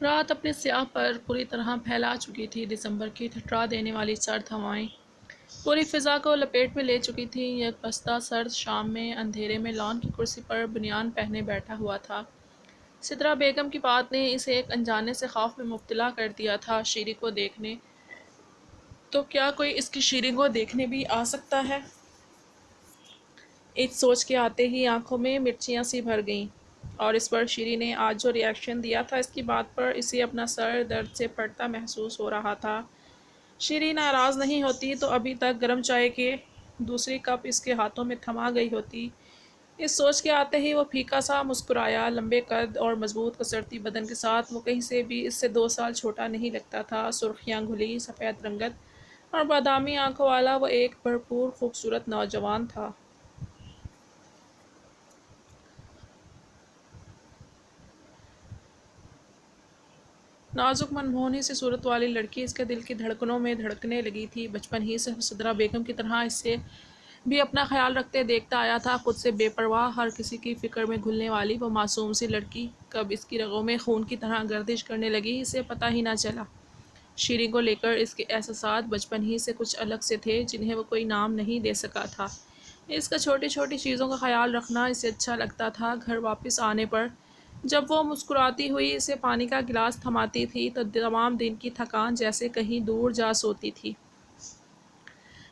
رات اپنے سیاہ پر پوری طرح پھیلا چکی تھی۔ دسمبر کی ٹھٹرا دینے والی سرد ہوائیں پوری فضا کو لپیٹ میں لے چکی تھیں۔ یک پستہ سرد شام میں اندھیرے میں لان کی کرسی پر بنیان پہنے بیٹھا ہوا تھا۔ سدرا بیگم کی بات نے اسے ایک انجانے سے خوف میں مبتلا کر دیا تھا۔ شیری کو دیکھنے تو کیا کوئی اس کی شیری کو دیکھنے بھی آ سکتا ہے؟ اس سوچ کے آتے ہی آنکھوں میں مرچیاں سی بھر گئیں، اور اس پر شیری نے آج جو ری ایکشن دیا تھا اس کی بات پر اسے اپنا سر درد سے پھٹتا محسوس ہو رہا تھا۔ شیری ناراض نہیں ہوتی تو ابھی تک گرم چائے کے دوسری کپ اس کے ہاتھوں میں تھما گئی ہوتی۔ اس سوچ کے آتے ہی وہ پھیکا سا مسکرایا۔ لمبے قد اور مضبوط کسرتی بدن کے ساتھ وہ کہیں سے بھی اس سے 2 سال چھوٹا نہیں لگتا تھا۔ سرخیاں گھلی سفید رنگت اور بادامی آنکھوں والا وہ ایک بھرپور خوبصورت نوجوان تھا۔ نازک منموہنی سی صورت والی لڑکی اس کے دل کی دھڑکنوں میں دھڑکنے لگی تھی۔ بچپن ہی سے سدرا بیگم کی طرح اسے بھی اپنا خیال رکھتے دیکھتا آیا تھا۔ خود سے بے پرواہ، ہر کسی کی فکر میں گھلنے والی وہ معصوم سی لڑکی کب اس کی رگوں میں خون کی طرح گردش کرنے لگی اسے پتہ ہی نہ چلا۔ شیری کو لے کر اس کے احساسات بچپن ہی سے کچھ الگ سے تھے جنہیں وہ کوئی نام نہیں دے سکا تھا۔ اس کا چھوٹی چھوٹی چیزوں کا خیال رکھنا اسے اچھا لگتا تھا۔ گھر واپس آنے پر جب وہ مسکراتی ہوئی اسے پانی کا گلاس تھماتی تھی تو تمام دن کی تھکان جیسے کہیں دور جا سوتی تھی۔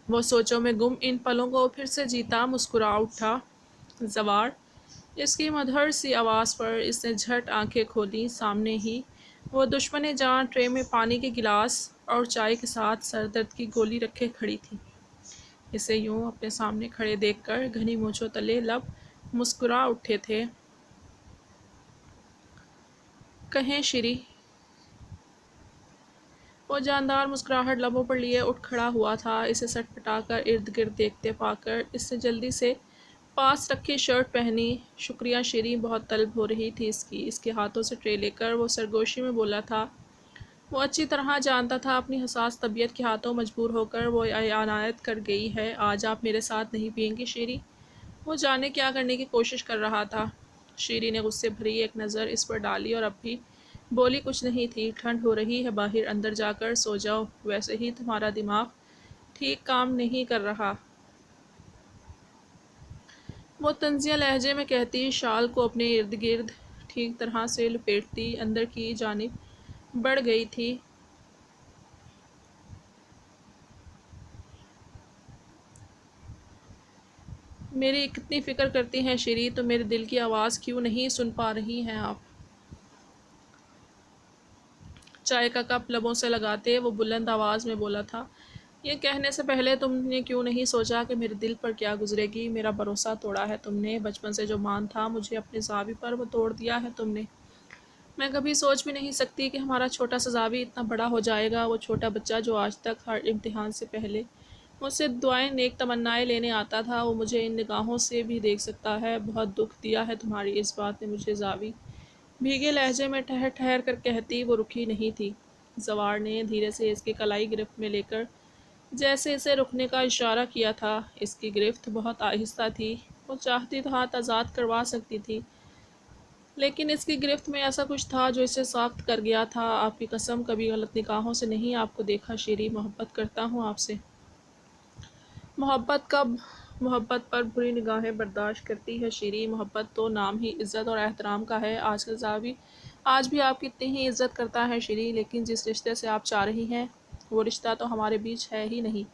وہ سوچوں میں گم ان پلوں کو پھر سے جیتا مسکرا اٹھا۔ زوار! اس کی مدھر سی آواز پر اس نے جھٹ آنکھیں کھولیں۔ سامنے ہی وہ دشمن جان ٹرے میں پانی کے گلاس اور چائے کے ساتھ سر درد کی گولی رکھے کھڑی تھی۔ اسے یوں اپنے سامنے کھڑے دیکھ کر گھنی مونچھوں تلے لب مسکرا اٹھے تھے۔ کہیں شیری! وہ جاندار مسکراہٹ لبوں پر لیے اٹھ کھڑا ہوا تھا۔ اسے سٹ پٹا کر ارد گرد دیکھتے پا کر اس نے جلدی سے پاس رکھی شرٹ پہنی۔ شکریہ شیری! بہت طلب ہو رہی تھی اس کی۔ اس کے ہاتھوں سے ٹرے لے کر وہ سرگوشی میں بولا تھا۔ وہ اچھی طرح جانتا تھا اپنی حساس طبیعت کے ہاتھوں مجبور ہو کر وہ عنایت کر گئی ہے۔ آج آپ میرے ساتھ نہیں پئیں گی شیری؟ وہ جانے کیا کرنے کی کوشش کر رہا تھا۔ شیری نے غصے بھری ایک نظر اس پر ڈالی اور اب بھی بولی کچھ نہیں تھی۔ ٹھنڈ ہو رہی ہے باہر، اندر جا کر سو جاؤ، ویسے ہی تمہارا دماغ ٹھیک کام نہیں کر رہا۔ وہ طنزیہ لہجے میں کہتی، شال کو اپنے ارد گرد ٹھیک طرح سے لپیٹتی اندر کی جانب بڑھ گئی تھی۔ میری کتنی فکر کرتی ہیں شیری، تو میرے دل کی آواز کیوں نہیں سن پا رہی ہیں آپ؟ چائے کا کپ لبوں سے لگاتے وہ بلند آواز میں بولا تھا۔ یہ کہنے سے پہلے تم نے کیوں نہیں سوچا کہ میرے دل پر کیا گزرے گی؟ میرا بھروسہ توڑا ہے تم نے۔ بچپن سے جو مان تھا مجھے اپنے زاوی پر وہ توڑ دیا ہے تم نے۔ میں کبھی سوچ بھی نہیں سکتی کہ ہمارا چھوٹا سا زاوی اتنا بڑا ہو جائے گا۔ وہ چھوٹا بچہ جو آج تک ہر امتحان سے پہلے مجھ سے دعائیں نیک تمنائیں لینے آتا تھا، وہ مجھے ان نگاہوں سے بھی دیکھ سکتا ہے۔ بہت دکھ دیا ہے تمہاری اس بات نے مجھے زاوی بھیگے لہجے میں ٹھہر ٹھہر کر کہتی۔ وہ رکی نہیں تھی۔ زوار نے دھیرے سے اس کی کلائی گرفت میں لے کر جیسے اسے رکنے کا اشارہ کیا تھا۔ اس کی گرفت بہت آہستہ تھی۔ وہ چاہتی تو ہاتھ آزاد کروا سکتی تھی، لیکن اس کی گرفت میں ایسا کچھ تھا جو اسے ساخت کر گیا تھا۔ آپ کی قسم کبھی غلط نگاہوں سے نہیں آپ کو دیکھا شیری، محبت کرتا ہوں آپ سے۔ محبت کب محبت پر بری نگاہیں برداشت کرتی ہے شیری؟ محبت تو نام ہی عزت اور احترام کا ہے۔ آج کا زاوی آج بھی آپ کی اتنی ہی عزت کرتا ہے شیری، لیکن جس رشتے سے آپ چاہ رہی ہیں وہ رشتہ تو ہمارے بیچ ہے ہی نہیں۔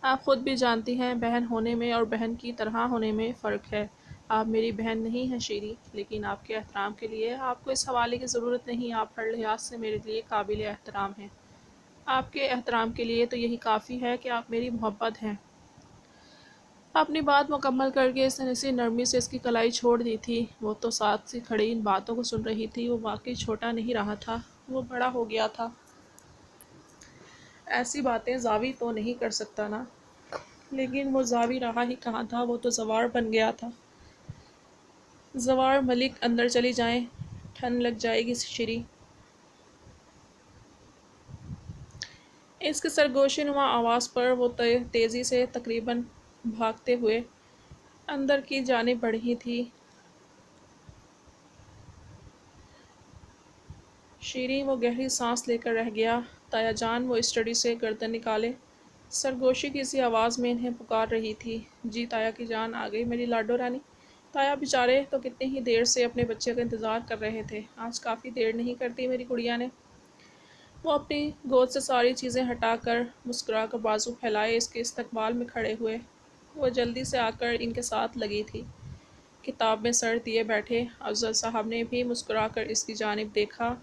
آپ خود بھی جانتی ہیں بہن ہونے میں اور بہن کی طرح ہونے میں فرق ہے۔ آپ میری بہن نہیں ہیں شیری، لیکن آپ کے احترام کے لیے آپ کو اس حوالے کی ضرورت نہیں۔ آپ ہر لحاظ سے میرے لیے قابل احترام ہیں۔ آپ کے احترام کے لیے تو یہی کافی ہے کہ آپ میری محبت ہیں۔ اپنی بات مکمل کر کے اس نے اسی نرمی سے اس کی کلائی چھوڑ دی تھی۔ وہ تو ساتھ سی کھڑی ان باتوں کو سن رہی تھی۔ وہ واقعی چھوٹا نہیں رہا تھا، وہ بڑا ہو گیا تھا۔ ایسی باتیں زاوی تو نہیں کر سکتا نا؟ لیکن وہ زاوی رہا ہی کہاں تھا، وہ تو زوار بن گیا تھا۔ زوار ملک اندر چلی جائیں، ٹھنڈ لگ جائے گی شیری۔ اس کی سرگوشی نما آواز پر وہ تیزی سے تقریباً بھاگتے ہوئے اندر کی جانب بڑھی تھی۔ شیریں وہ گہری سانس لے کر رہ گیا۔ تایا جان وہ اسٹڈی سے گردن نکالے سرگوشی کی سی آواز میں انہیں پکار رہی تھی۔ جی تایا کی جان آ گئی میری لاڈو رانی۔ تایا بیچارے تو کتنی ہی دیر سے اپنے بچے کا انتظار کر رہے تھے، آج کافی دیر نہیں کرتی میری گڑیا نے۔ وہ اپنی گود سے ساری چیزیں ہٹا کر مسکرا کر بازو پھیلائے اس کے استقبال میں کھڑے ہوئے۔ وہ جلدی سے آ کر ان کے ساتھ لگی تھی۔ کتاب میں سر دیے بیٹھے افضل صاحب نے بھی مسکرا کر اس کی جانب دیکھا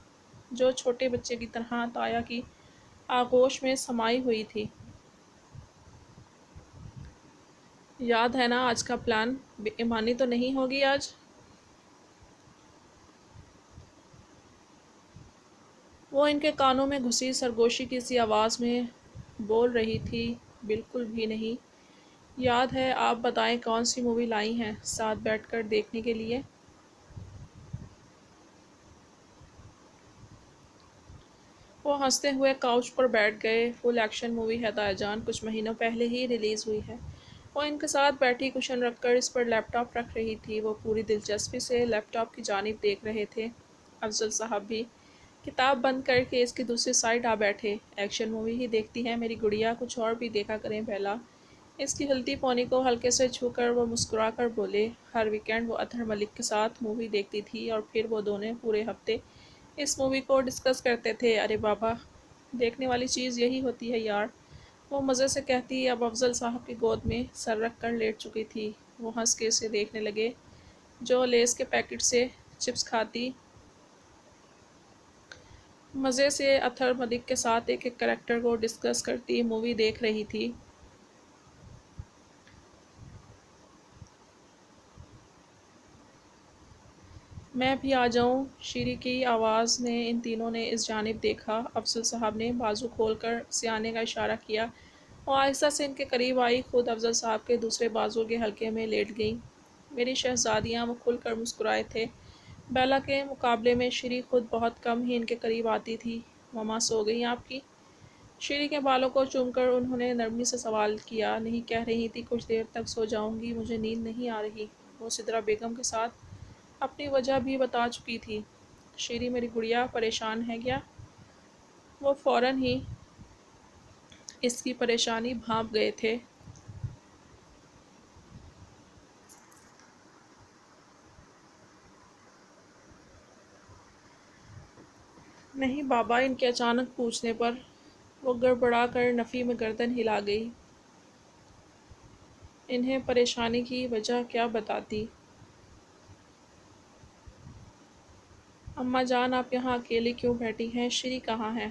جو چھوٹے بچے کی طرح تایا کی آغوش میں سمائی ہوئی تھی۔ یاد ہے نا آج کا پلان؟ بے ایمانی تو نہیں ہوگی آج؟ وہ ان کے کانوں میں گھسی سرگوشی کی سی آواز میں بول رہی تھی۔ بالکل بھی نہیں۔ یاد ہے، آپ بتائیں کون سی مووی لائی ہیں ساتھ بیٹھ کر دیکھنے کے لیے؟ وہ ہنستے ہوئے کاؤچ پر بیٹھ گئے۔ فل ایکشن مووی ہے تایا جان، کچھ مہینوں پہلے ہی ریلیز ہوئی ہے۔ وہ ان کے ساتھ بیٹھی کشن رکھ کر اس پر لیپ ٹاپ رکھ رہی تھی۔ وہ پوری دلچسپی سے لیپ ٹاپ کی جانب دیکھ رہے تھے۔ افضل صاحب بھی کتاب بند کر کے اس کی دوسری سائڈ آ بیٹھے۔ ایکشن مووی ہی دیکھتی ہے میری گڑیا، کچھ اور بھی دیکھا کریں بیلا۔ اس کی ہلتی پونی کو ہلکے سے چھو کر وہ مسکرا کر بولے۔ ہر ویکینڈ وہ اطہر ملک کے ساتھ مووی دیکھتی تھی اور پھر وہ دونوں پورے ہفتے اس مووی کو ڈسکس کرتے تھے۔ ارے بابا، دیکھنے والی چیز یہی ہوتی ہے یار، وہ مزے سے کہتی۔ اب افضل صاحب کی گود میں سر رکھ کر لیٹ چکی تھی۔ وہ ہنس کے اسے دیکھنے لگے جو لیس کے پیکٹ سے چپس کھاتی مزے سے اطہر ملک کے ساتھ ایک ایک کریکٹر کو ڈسکس کرتی مووی دیکھ رہی تھی۔ میں بھی آ جاؤں؟ شیری کی آواز نے ان تینوں نے اس جانب دیکھا۔ افضل صاحب نے بازو کھول کر اسے آنے کا اشارہ کیا۔ وہ آہستہ سے ان کے قریب آئی، خود افضل صاحب کے دوسرے بازو کے حلقے میں لیٹ گئیں۔ میری شہزادیاں، وہ کھل کر مسکرائے تھے۔ بیلا کے مقابلے میں شیری خود بہت کم ہی ان کے قریب آتی تھی۔ مما سو گئیں آپ کی؟ شیری کے بالوں کو چوم کر انہوں نے نرمی سے سوال کیا۔ نہیں، کہہ رہی تھی کچھ دیر تک سو جاؤں گی، مجھے نیند نہیں آ رہی۔ وہ سدرا بیگم کے ساتھ اپنی وجہ بھی بتا چکی تھی۔ شیری میری گڑیا پریشان ہے کیا؟ وہ فوراً ہی اس کی پریشانی بھانپ گئے تھے۔ نہیں بابا، ان کے اچانک پوچھنے پر وہ گڑبڑا کر نفی میں گردن ہلا گئی۔ انہیں پریشانی کی وجہ کیا بتاتی؟ اماں جان، آپ یہاں اکیلی کیوں بیٹھی ہیں؟ شیری کہاں ہے؟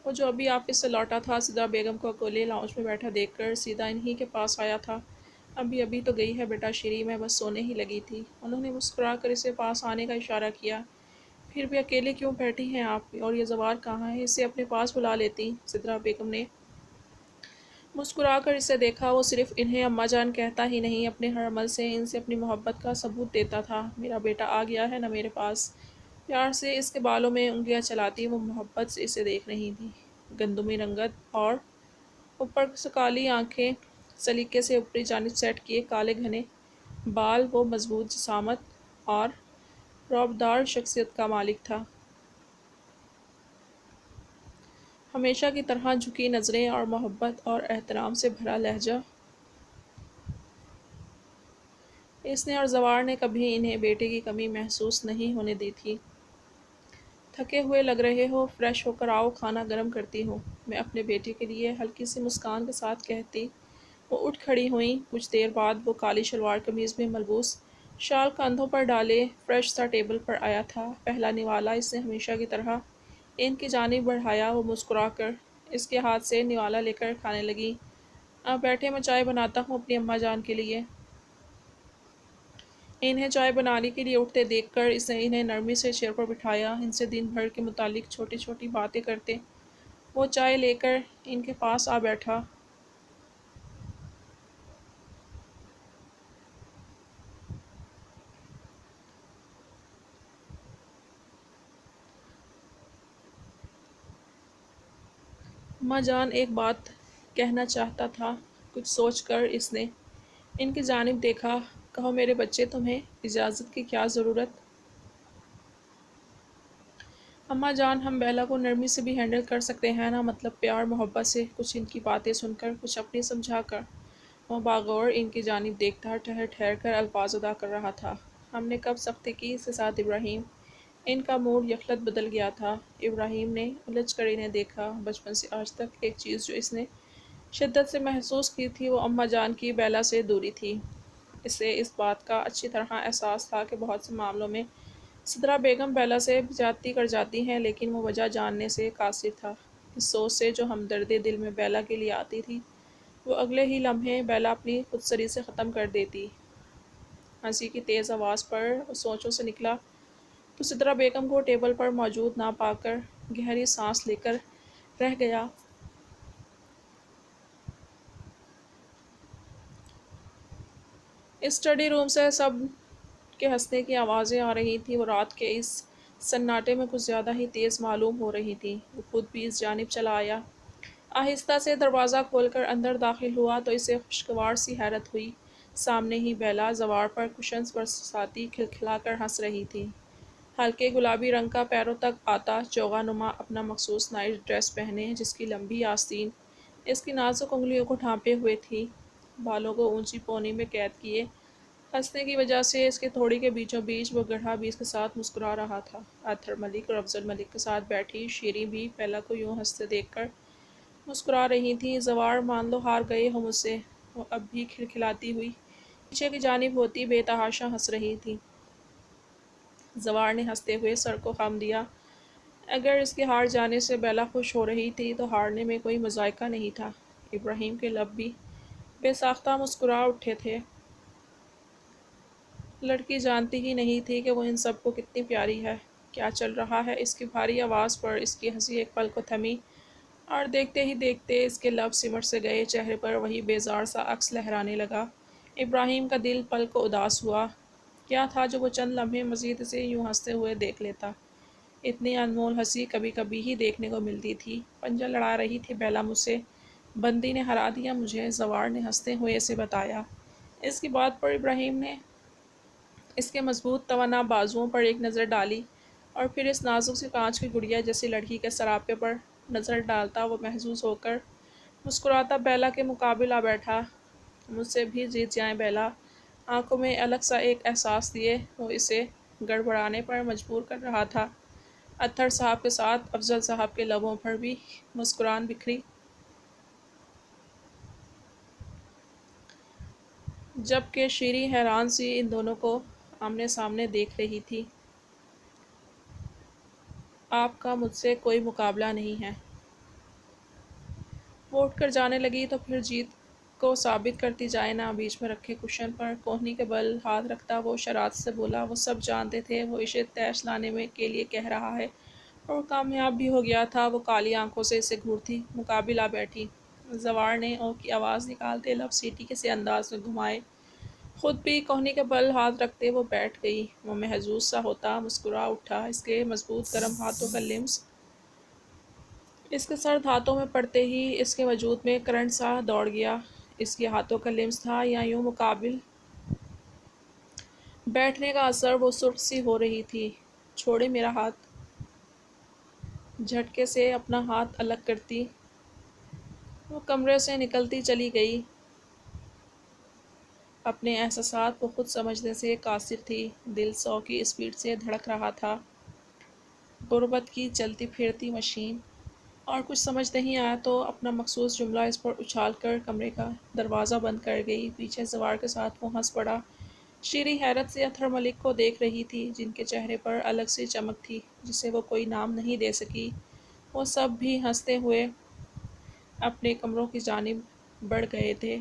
وہ جو ابھی آفس سے لوٹا تھا سدرا بیگم کو اکیلے لاؤنج میں بیٹھا دیکھ کر سیدھا انہی کے پاس آیا تھا۔ ابھی تو گئی ہے بیٹا شیری، میں بس سونے ہی لگی تھی۔ انہوں نے مسکرا کر اسے پاس آنے کا اشارہ کیا۔ پھر بھی اکیلے کیوں بیٹھی ہیں آپ؟ اور یہ زوار کہاں ہے؟ اسے اپنے پاس بلا لیتی۔ سدرا بیگم نے مسکرا کر اسے دیکھا۔ وہ صرف انہیں اماں جان کہتا ہی نہیں، اپنے ہر عمل سے ان سے اپنی محبت کا ثبوت دیتا تھا۔ میرا بیٹا آ گیا ہے نا میرے پاس؟ پیار سے اس کے بالوں میں انگلیاں چلاتی وہ محبت سے اسے دیکھ رہی تھی۔ گندمی رنگت اور اوپر سے کالی آنکھیں، سلیقے سے اوپری جانب سیٹ کیے کالے گھنے بال، وہ مضبوط جسامت اور رعبدار شخصیت کا مالک تھا۔ ہمیشہ کی طرح جھکی نظریں اور محبت اور احترام سے بھرا لہجہ، اس نے اور زوار نے کبھی انہیں بیٹے کی کمی محسوس نہیں ہونے دی تھی۔ تھکے ہوئے لگ رہے ہو، فریش ہو کر آؤ، کھانا گرم کرتی ہوں، میں اپنے بیٹے کے لیے، ہلکی سی مسکان کے ساتھ کہتی۔ وہ اٹھ کھڑی ہوئیں۔ کچھ دیر بعد وہ کالی شلوار قمیض میں ملبوس، شال کندھوں پر ڈالے، فریش سا ٹیبل پر آیا تھا۔ پہلا نوالا اس نے ہمیشہ کی طرح ان کی جانب بڑھایا۔ وہ مسکرا کر اس کے ہاتھ سے نوالا لے کر کھانے لگی۔ آپ بیٹھیں، میں چائے بناتا ہوں اپنی اماں جان کے لیے۔ انہیں چائے بنانے کے لیے اٹھتے دیکھ کر اس نے انہیں نرمی سے چیئر پر بٹھایا۔ ان سے دن بھر کے متعلق چھوٹی چھوٹی باتیں کرتے وہ چائے لے کر ان کے پاس آ بیٹھا۔ اماں جان، ایک بات کہنا چاہتا تھا۔ کچھ سوچ کر اس نے ان کی جانب دیکھا۔ کہو میرے بچے، تمہیں اجازت کی کیا ضرورت؟ اماں جان، ہم بیلا کو نرمی سے بھی ہینڈل کر سکتے ہیں نا، مطلب پیار محبت سے، کچھ ان کی باتیں سن کر، کچھ اپنی سمجھا کر۔ وہ باغور ان کی جانب دیکھتا ٹھہر ٹھہر کر الفاظ ادا کر رہا تھا۔ ہم نے کب سختی کی اس کے ساتھ ابراہیم؟ ان کا موڈ یکلت بدل گیا تھا۔ ابراہیم نے الجھ کر انہیں دیکھا۔ بچپن سے آج تک ایک چیز جو اس نے شدت سے محسوس کی تھی وہ اماں جان کی بیلا سے دوری تھی۔ اسے اس بات کا اچھی طرح احساس تھا کہ بہت سے معاملوں میں سدرا بیگم بیلا سے زیادتی کر جاتی ہیں، لیکن وہ وجہ جاننے سے قاصر تھا۔ اس سوچ سے جو ہمدردی دل میں بیلا کے لیے آتی تھی وہ اگلے ہی لمحے بیلا اپنی خودسری سے ختم کر دیتی۔ ہنسی کی تیز آواز پر وہ سوچوں سے نکلا تو سدرا بیگم کو ٹیبل پر موجود نہ پا کر گہری سانس لے کر رہ گیا۔ اسٹڈی روم سے سب کے ہنسنے کی آوازیں آ رہی تھیں۔ وہ رات کے اس سناٹے میں کچھ زیادہ ہی تیز معلوم ہو رہی تھیں۔ وہ خود بھی اس جانب چلا آیا۔ آہستہ سے دروازہ کھول کر اندر داخل ہوا تو اسے خوشگوار سی حیرت ہوئی۔ سامنے ہی بیلا زوار پر کشنز برساتی کھلکھلا کر ہنس رہی تھی۔ ہلکے گلابی رنگ کا پیروں تک آتا چوغا نما اپنا مخصوص نائٹ ڈریس پہنے، جس کی لمبی آستین اس کی نازک انگلیوں کو ڈھانپے ہوئے تھی، بالوں کو اونچی پونی میں قید کیے۔ ہنسنے کی وجہ سے اس کے تھوڑی کے بیچوں بیچ وہ گڑھا بھی اس کے ساتھ مسکرا رہا تھا۔ اطہر ملک اور افضل ملک کے ساتھ بیٹھی شیریں بھی بیلا کو یوں ہنستے دیکھ کر مسکرا رہی تھیں۔ زوار، مان لو ہار گئے ہو مجھ سے، وہ اب بھی کھلکھلاتی ہوئی پیچھے کی جانب ہوتی بے تحاشا ہنس رہی تھی۔ زوار نے ہنستے ہوئے سر کو خم دیا۔ اگر اس کے ہار جانے سے بیلا خوش ہو رہی تھی تو ہارنے میں کوئی مضائقہ نہیں تھا۔ ابراہیم کے لب بھی بے ساختہ مسکرا اٹھے تھے۔ لڑکی جانتی ہی نہیں تھی کہ وہ ان سب کو کتنی پیاری ہے۔ کیا چل رہا ہے؟ اس کی بھاری آواز پر اس کی ہنسی ایک پل کو تھمی اور دیکھتے ہی دیکھتے اس کے لب سمٹ سے گئے، چہرے پر وہی بیزار سا عکس لہرانے لگا۔ ابراہیم کا دل پل کو اداس ہوا۔ کیا تھا جو وہ چند لمحے مزید اسے یوں ہنستے ہوئے دیکھ لیتا؟ اتنی انمول ہنسی کبھی کبھی ہی دیکھنے کو ملتی تھی۔ پنجہ لڑا رہی تھی بیلا مجھ سے، بندی نے ہرا دیا مجھے، زوار نے ہنستے ہوئے اسے بتایا۔ اس کی بات پر ابراہیم نے اس کے مضبوط توانا بازوؤں پر ایک نظر ڈالی اور پھر اس نازک سی کانچ کی گڑیا جیسی لڑکی کے سراپے پر نظر ڈالتا وہ محظوظ ہو کر مسکراتا بیلا کے مقابل آ بیٹھا۔ مجھ سے بھی جیت جائیں بیلا، آنکھوں میں الگ سا ایک احساس لیے وہ اسے گڑبڑانے پر مجبور کر رہا تھا۔ اطہر صاحب کے ساتھ افضل صاحب کے لبوں پر بھی مسکران بکھری، جبکہ شیریں حیران سی ان دونوں کو آمنے سامنے دیکھ رہی تھی۔ آپ کا مجھ سے کوئی مقابلہ نہیں ہے۔ وہ اٹھ کر جانے لگی تو پھر جیت کو ثابت کرتی جائے نا۔ بیچ میں رکھے کشن پر کوہنی کے بل ہاتھ رکھتا وہ شرارت سے بولا، وہ سب جانتے تھے وہ اسے طیش لانے کے لیے کہہ رہا ہے، اور کامیاب بھی ہو گیا تھا۔ وہ کالی آنکھوں سے اسے گھورتی مقابل آ بیٹھی۔ زوار نے اوں کی آواز نکالتے لب سیٹی کے سے انداز میں گھمائے۔ خود بھی کوہنی کے بل ہاتھ رکھتے وہ بیٹھ گئی۔ وہ محظوظ سا ہوتا مسکرا اٹھا۔ اس کے مضبوط گرم ہاتھوں کا لمس اس کے سرد ہاتھوں میں پڑتے ہی اس کے وجود میں کرنٹ سا دوڑ گیا۔ اس کے ہاتھوں کا لمس تھا یا یوں مقابل بیٹھنے کا اثر؟ وہ سرخ سی ہو رہی تھی۔ چھوڑے میرا ہاتھ، جھٹکے سے اپنا ہاتھ الگ کرتی وہ کمرے سے نکلتی چلی گئی۔ اپنے احساسات کو خود سمجھنے سے قاصر تھی۔ دل 100 کی اسپیڈ سے دھڑک رہا تھا، غربت کی چلتی پھرتی مشین۔ اور کچھ سمجھ نہیں آیا تو اپنا مخصوص جملہ اس پر اچھال کر کمرے کا دروازہ بند کر گئی۔ پیچھے زوار کے ساتھ وہ ہنس پڑا۔ شیریں حیرت سے اطہر ملک کو دیکھ رہی تھی، جن کے چہرے پر الگ سی چمک تھی جسے وہ کوئی نام نہیں دے سکی۔ وہ سب بھی ہنستے ہوئے اپنے کمروں کی جانب بڑھ گئے تھے۔